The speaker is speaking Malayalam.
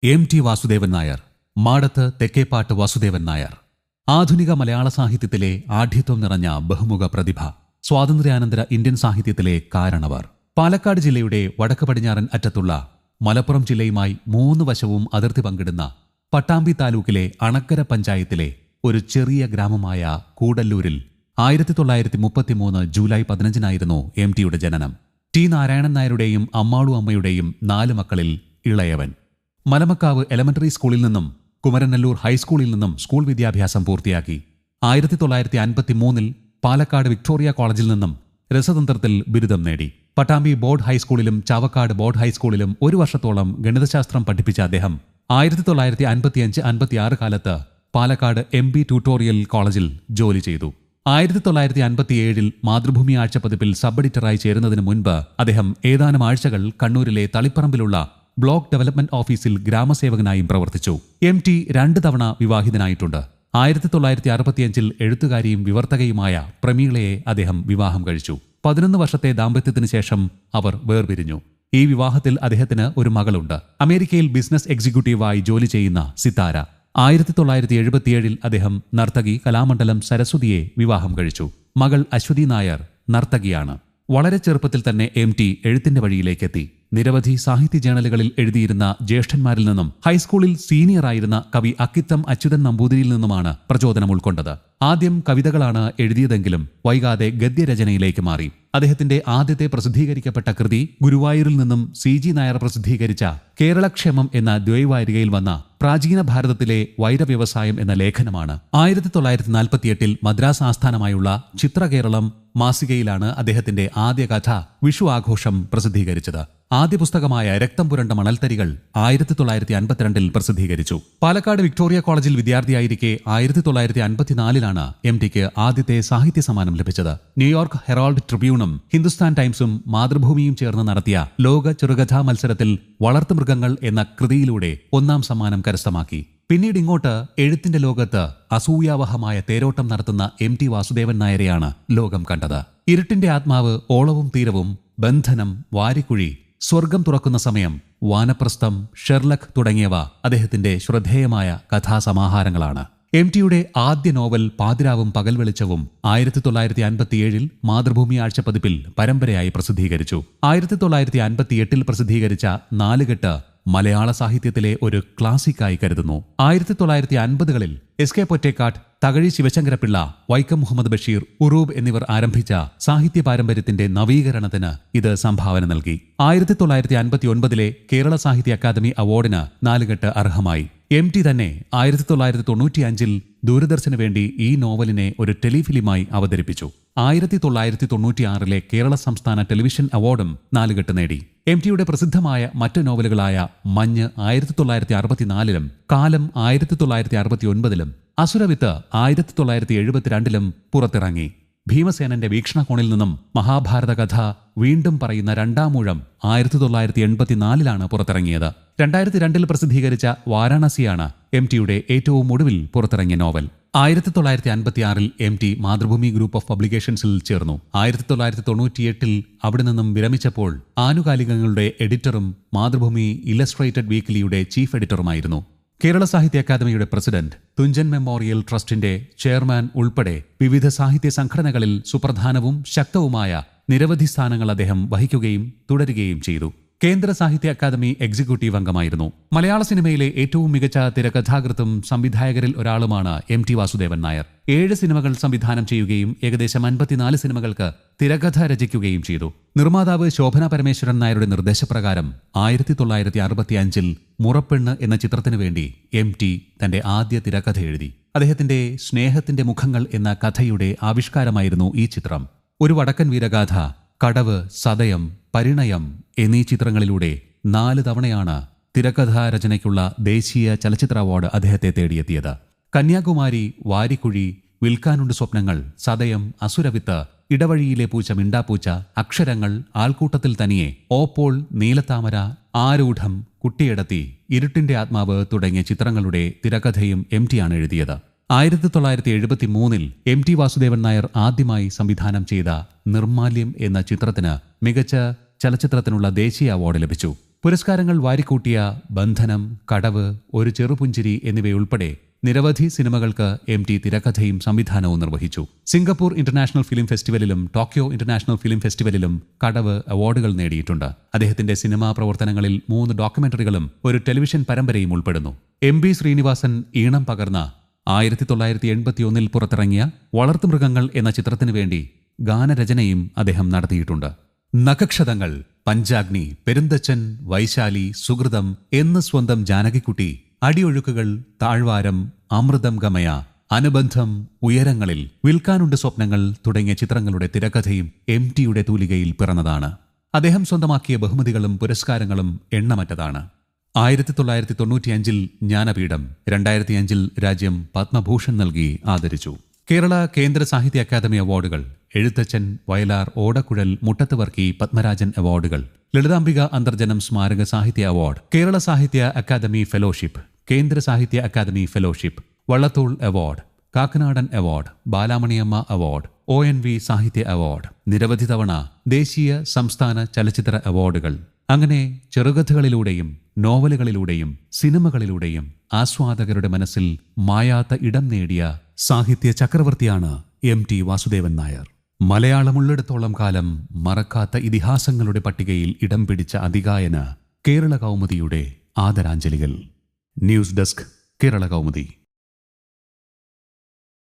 എം.ടി. വാസുദേവൻ നായർ, മാടത്ത് തെക്കേപ്പാട്ട് വാസുദേവൻ നായർ. ആധുനിക മലയാള സാഹിത്യത്തിലെ ആഢ്യത്വം നിറഞ്ഞ ബഹുമുഖ പ്രതിഭ. സ്വാതന്ത്ര്യാനന്തര ഇന്ത്യൻ സാഹിത്യത്തിലെ കാരണവർ. പാലക്കാട് ജില്ലയുടെ വടക്ക് പടിഞ്ഞാറൻ അറ്റത്തുള്ള മലപ്പുറം ജില്ലയുമായി 3 വശവും അതിർത്തി പങ്കിടുന്ന പട്ടാമ്പി താലൂക്കിലെ അണക്കര പഞ്ചായത്തിലെ ഒരു ചെറിയ ഗ്രാമമായ കൂടല്ലൂരിൽ 1933 ജൂലൈ 15 എം.ടിയുടെ ജനനം. ടി നാരായണൻ നായരുടെയും അമ്മാളു അമ്മയുടെയും 4 മക്കളിൽ ഇളയവൻ. മലമക്കാവ് എലമെന്ററി സ്കൂളിൽ നിന്നും കുമരനെല്ലൂർ ഹൈസ്കൂളിൽ നിന്നും സ്കൂൾ വിദ്യാഭ്യാസം പൂർത്തിയാക്കി. 1953 പാലക്കാട് വിക്ടോറിയ കോളേജിൽ നിന്നും രസതന്ത്രത്തിൽ ബിരുദം നേടി. പട്ടാമ്പി ബോർഡ് ഹൈസ്കൂളിലും ചാവക്കാട് ബോർഡ് ഹൈസ്കൂളിലും 1 വർഷത്തോളം ഗണിതശാസ്ത്രം പഠിപ്പിച്ച അദ്ദേഹം 1955-56 കാലത്ത് പാലക്കാട് MB ട്യൂട്ടോറിയൽ കോളേജിൽ ജോലി ചെയ്തു. 1957 മാതൃഭൂമി ആഴ്ചപ്പതിപ്പിൽ സബ് എഡിറ്ററായി ചേരുന്നതിന് മുൻപ് അദ്ദേഹം ഏതാനും ആഴ്ചകൾ കണ്ണൂരിലെ തളിപ്പറമ്പിലുള്ള ബ്ലോക്ക് ഡെവലപ്മെന്റ് ഓഫീസിൽ ഗ്രാമസേവകനായും പ്രവർത്തിച്ചു. എം.ടി 2 തവണ വിവാഹിതനായിട്ടുണ്ട്. 1965 എഴുത്തുകാരിയും വിവർത്തകയുമായ പ്രമീളയെ അദ്ദേഹം വിവാഹം കഴിച്ചു. 11 വർഷത്തെ ദാമ്പത്യത്തിന് ശേഷം അവർ വേർപിരിഞ്ഞു. ഈ വിവാഹത്തിൽ അദ്ദേഹത്തിന് ഒരു മകളുണ്ട്. അമേരിക്കയിൽ ബിസിനസ് എക്സിക്യൂട്ടീവായി ജോലി ചെയ്യുന്ന സിത്താര. 1977 അദ്ദേഹം നർത്തകി കലാമണ്ഡലം സരസ്വതിയെ വിവാഹം കഴിച്ചു. മകൾ അശ്വതി നായർ നർത്തകിയാണ്. വളരെ ചെറുപ്പത്തിൽ തന്നെ എം.ടി എഴുത്തിന്റെ വഴിയിലേക്കെത്തി. നിരവധി സാഹിത്യ ജേണലുകളിൽ എഴുതിയിരുന്ന ജ്യേഷ്ഠന്മാരിൽ നിന്നും ഹൈസ്കൂളിൽ സീനിയറായിരുന്ന കവി അക്കിത്തം അച്യുതൻ നമ്പൂതിരിയിൽ നിന്നുമാണ് പ്രചോദനം ഉൾക്കൊണ്ടത്. ആദ്യം കവിതകളാണ് എഴുതിയതെങ്കിലും വൈകാതെ ഗദ്യരചനയിലേക്ക് മാറി. അദ്ദേഹത്തിന്റെ ആദ്യത്തെ പ്രസിദ്ധീകരിക്കപ്പെട്ട കൃതി ഗുരുവായൂരിൽ നിന്നും CG നായർ പ്രസിദ്ധീകരിച്ച കേരളക്ഷേമം എന്ന ദ്വൈവാരികയിൽ വന്ന പ്രാചീന ഭാരതത്തിലെ വൈരവ്യവസായം എന്ന ലേഖനമാണ്. 1948 മദ്രാസ് ആസ്ഥാനമായുള്ള ചിത്രകേരളം മാസികയിലാണ് അദ്ദേഹത്തിന്റെ ആദ്യ കഥ വിഷു ആഘോഷം പ്രസിദ്ധീകരിച്ചത്. ആദ്യ പുസ്തകമായ രക്തം പുരണ്ട മണൽത്തരികൾ 1952 പ്രസിദ്ധീകരിച്ചു. പാലക്കാട് വിക്ടോറിയ കോളേജിൽ വിദ്യാർത്ഥിയായിരിക്കെ 1954 എം.ടിക്ക് ആദ്യത്തെ സാഹിത്യ സമ്മാനം ലഭിച്ചത്. ന്യൂയോർക്ക് ഹെറാൾഡ് ട്രിബ്യൂണും ഹിന്ദുസ്ഥാൻ ടൈംസും മാതൃഭൂമിയും ചേർന്ന് നടത്തിയ ലോക ചെറുകഥാ മത്സരത്തിൽ വളർത്തുമൃഗങ്ങൾ എന്ന കൃതിയിലൂടെ 1ാം സമ്മാനം കരസ്ഥമാക്കി. പിന്നീട് ഇങ്ങോട്ട് എഴുത്തിന്റെ ലോകത്ത് അസൂയാവഹമായ തേരോട്ടം നടത്തുന്ന എം.ടി വാസുദേവൻ നായരെയാണ് ലോകം കണ്ടത്. ഇരുട്ടിന്റെ ആത്മാവ്, ഓളവും തീരവും, ബന്ധനം, വാരിക്കുഴി, സ്വർഗം തുറക്കുന്ന സമയം, വാനപ്രസ്ഥം, ഷെർലക് തുടങ്ങിയവ അദ്ദേഹത്തിന്റെ ശ്രദ്ധേയമായ കഥാസമാഹാരങ്ങളാണ്. എം.ടിയുടെ ആദ്യ നോവൽ പാതിരാവും പകൽ വെളിച്ചവും 1957 മാതൃഭൂമി ആഴ്ചപ്പതിപ്പിൽ പരമ്പരയായി പ്രസിദ്ധീകരിച്ചു. 1958 പ്രസിദ്ധീകരിച്ച 4 കെട്ട് മലയാള സാഹിത്യത്തിലെ ഒരു ക്ലാസിക്കായി കരുതുന്നു. 1950കളിൽ SK പൊറ്റേക്കാട്, തകഴി ശിവശങ്കരപിള്ള, വൈക്കം മുഹമ്മദ് ബഷീർ, ഉറൂബ് എന്നിവർ ആരംഭിച്ച സാഹിത്യ പാരമ്പര്യത്തിന്റെ നവീകരണത്തിന് ഇത് സംഭാവന നൽകി. 1959 കേരള സാഹിത്യ അക്കാദമി അവാർഡിന് 4 കെട്ട് അർഹമായി. എം.ടി തന്നെ 1995 ദൂരദർശന് വേണ്ടി ഈ നോവലിനെ ഒരു ടെലിഫിലിമായി അവതരിപ്പിച്ചു. 1996 കേരള സംസ്ഥാന ടെലിവിഷൻ അവാർഡും 4 കെട്ട് നേടി. എം.ടിയുടെ പ്രസിദ്ധമായ മറ്റ് നോവലുകളായ മഞ്ഞ് 1964 കാലം 1969 അസുരവിത്ത് 1972 പുറത്തിറങ്ങി. ഭീമസേനന്റെ വീക്ഷണകോണിൽ നിന്നും മഹാഭാരത കഥ വീണ്ടും പറയുന്ന 2ാം ഊഴം 1984 പുറത്തിറങ്ങിയത്. 2002 പ്രസിദ്ധീകരിച്ച വാരാണസിയാണ് എം.ടിയുടെ ഏറ്റവും ഒടുവിൽ പുറത്തിറങ്ങിയ നോവൽ. 1956 എം.ടി മാതൃഭൂമി ഗ്രൂപ്പ് ഓഫ് പബ്ലിക്കേഷൻസിൽ ചേർന്നു. 1998 അവിടെ നിന്നും വിരമിച്ചപ്പോൾ ആനുകാലികങ്ങളുടെ എഡിറ്ററും മാതൃഭൂമി ഇല്ലസ്ട്രേറ്റഡ് വീക്ക്ലിയുടെ ചീഫ് എഡിറ്ററുമായിരുന്നു. കേരള സാഹിത്യ അക്കാദമിയുടെ പ്രസിഡന്റ്, തുഞ്ചൻ മെമ്മോറിയൽ ട്രസ്റ്റിന്റെ ചെയർമാൻ ഉൾപ്പെടെ വിവിധ സാഹിത്യ സംഘടനകളിൽ സുപ്രധാനവും ശക്തവുമായ നിരവധി സ്ഥാനങ്ങൾ അദ്ദേഹം വഹിക്കുകയും തുടരുകയും ചെയ്തു. കേന്ദ്ര സാഹിത്യ അക്കാദമി എക്സിക്യൂട്ടീവ് അംഗമായിരുന്നു. മലയാള സിനിമയിലെ ഏറ്റവും മികച്ച തിരക്കഥാകൃത്തും സംവിധായകരിൽ ഒരാളുമാണ് എം.ടി വാസുദേവൻ നായർ. 7 സിനിമകൾ സംവിധാനം ചെയ്യുകയും ഏകദേശം 54 സിനിമകൾക്ക് തിരക്കഥ രചിക്കുകയും ചെയ്തു. നിർമ്മാതാവ് ശോഭന പരമേശ്വരൻ നായരുടെ നിർദ്ദേശപ്രകാരം 1965 മുറപ്പെണ്ണ് എന്ന ചിത്രത്തിനു വേണ്ടി എം.ടി തന്റെ ആദ്യ തിരക്കഥ എഴുതി. അദ്ദേഹത്തിന്റെ സ്നേഹത്തിന്റെ മുഖങ്ങൾ എന്ന കഥയുടെ ആവിഷ്കാരമായിരുന്നു ഈ ചിത്രം. ഒരു വടക്കൻ വീരഗാഥ, കടവ്, സതയം, പരിണയം എന്നീ ചിത്രങ്ങളിലൂടെ 4 തവണയാണ് തിരക്കഥാരചനയ്ക്കുള്ള ദേശീയ ചലച്ചിത്ര അവാർഡ് അദ്ദേഹത്തെ തേടിയെത്തിയത്. കന്യാകുമാരി, വാരിക്കുഴി, വിൽക്കാനുണ്ട് സ്വപ്നങ്ങൾ, സതയം, അസുരവിത്ത്, ഇടവഴിയിലെ പൂച്ച മിണ്ടാപ്പൂച്ച, അക്ഷരങ്ങൾ, ആൾക്കൂട്ടത്തിൽ തനിയെ, ഓപ്പോൾ, നീലത്താമര, ആരൂഢം, കുട്ടിയെടത്തി, ഇരുട്ടിന്റെ ആത്മാവ് തുടങ്ങിയ ചിത്രങ്ങളുടെ തിരക്കഥയും എം.ടിയാണ് എഴുതിയത്. 1973 എം.ടി വാസുദേവൻ നായർ ആദ്യമായി സംവിധാനം ചെയ്ത നിർമാല്യം എന്ന ചിത്രത്തിന് മികച്ച ചലച്ചിത്രത്തിനുള്ള ദേശീയ അവാർഡ് ലഭിച്ചു. പുരസ്കാരങ്ങൾ വാരിക്കൂട്ടിയ ബന്ധനം, കടവ്, ഒരു ചെറുപുഞ്ചിരി എന്നിവയുൾപ്പെടെ നിരവധി സിനിമകൾക്ക് MT തിരക്കഥയും സംവിധാനവും നിർവഹിച്ചു. സിംഗപ്പൂർ ഇന്റർനാഷണൽ ഫിലിം ഫെസ്റ്റിവലിലും ടോക്കിയോ ഇന്റർനാഷണൽ ഫിലിം ഫെസ്റ്റിവലിലും കടവ് അവാർഡുകൾ നേടിയിട്ടുണ്ട്. അദ്ദേഹത്തിന്റെ സിനിമാ പ്രവർത്തനങ്ങളിൽ 3 ഡോക്യുമെന്ററികളും ഒരു ടെലിവിഷൻ പരമ്പരയും ഉൾപ്പെടുന്നു. MB ശ്രീനിവാസൻ ഈണം പകർന്ന 1981 പുറത്തിറങ്ങിയ വളർത്തുമൃഗങ്ങൾ എന്ന ചിത്രത്തിനു വേണ്ടി ഗാനരചനയും അദ്ദേഹം നടത്തിയിട്ടുണ്ട്. നഖക്ഷതങ്ങൾ, പഞ്ചാഗ്നി, പെരുന്തച്ചൻ, വൈശാലി, സുഹൃതം എന്ന് സ്വന്തം ജാനകിക്കുട്ടി, അടിയൊഴുക്കുകൾ, താഴ്വാരം, അമൃതം ഗമയ, അനുബന്ധം, ഉയരങ്ങളിൽ, വിൽക്കാനുണ്ട് സ്വപ്നങ്ങൾ തുടങ്ങിയ ചിത്രങ്ങളുടെ തിരക്കഥയും MTയുടെ തൂലികയിൽ പിറന്നതാണ്. അദ്ദേഹം സ്വന്തമാക്കിയ ബഹുമതികളും പുരസ്കാരങ്ങളും എണ്ണമറ്റതാണ്. 1995 ജ്ഞാനപീഠം, 2005 രാജ്യം പത്മഭൂഷൺ നൽകി ആദരിച്ചു. കേരള കേന്ദ്ര സാഹിത്യ അക്കാദമി അവാർഡുകൾ, എഴുത്തച്ഛൻ, വയലാർ, ഓടക്കുഴൽ, മുട്ടത്ത് വർക്കി, പത്മരാജൻ അവാർഡുകൾ, ലളിതാംബിക അന്തർജനം സ്മാരക സാഹിത്യ അവാർഡ്, കേരള സാഹിത്യ Akademi fellowship, Kendra Sahitya Akademi fellowship, Vallathol award, Kakkanadan award, Balamaniamma award, ONV Sahitya award, നിരവധി തവണ ദേശീയ സംസ്ഥാന ചലച്ചിത്ര അവാർഡുകൾ. അങ്ങനെ ചെറുകഥകളിലൂടെയും നോവലുകളിലൂടെയും സിനിമകളിലൂടെയും ആസ്വാദകരുടെ മനസ്സിൽ മായാത്ത ഇടം നേടിയ സാഹിത്യ ചക്രവർത്തിയാണ് MT വാസുദേവൻ നായർ. മലയാളമുള്ളിടത്തോളം കാലം മറക്കാത്ത ഇതിഹാസങ്ങളുടെ പട്ടികയിൽ ഇടം പിടിച്ച അതികായന് കേരള കൗമുദിയുടെ ആദരാഞ്ജലികൾ. News desk, Kerala Kaumudi.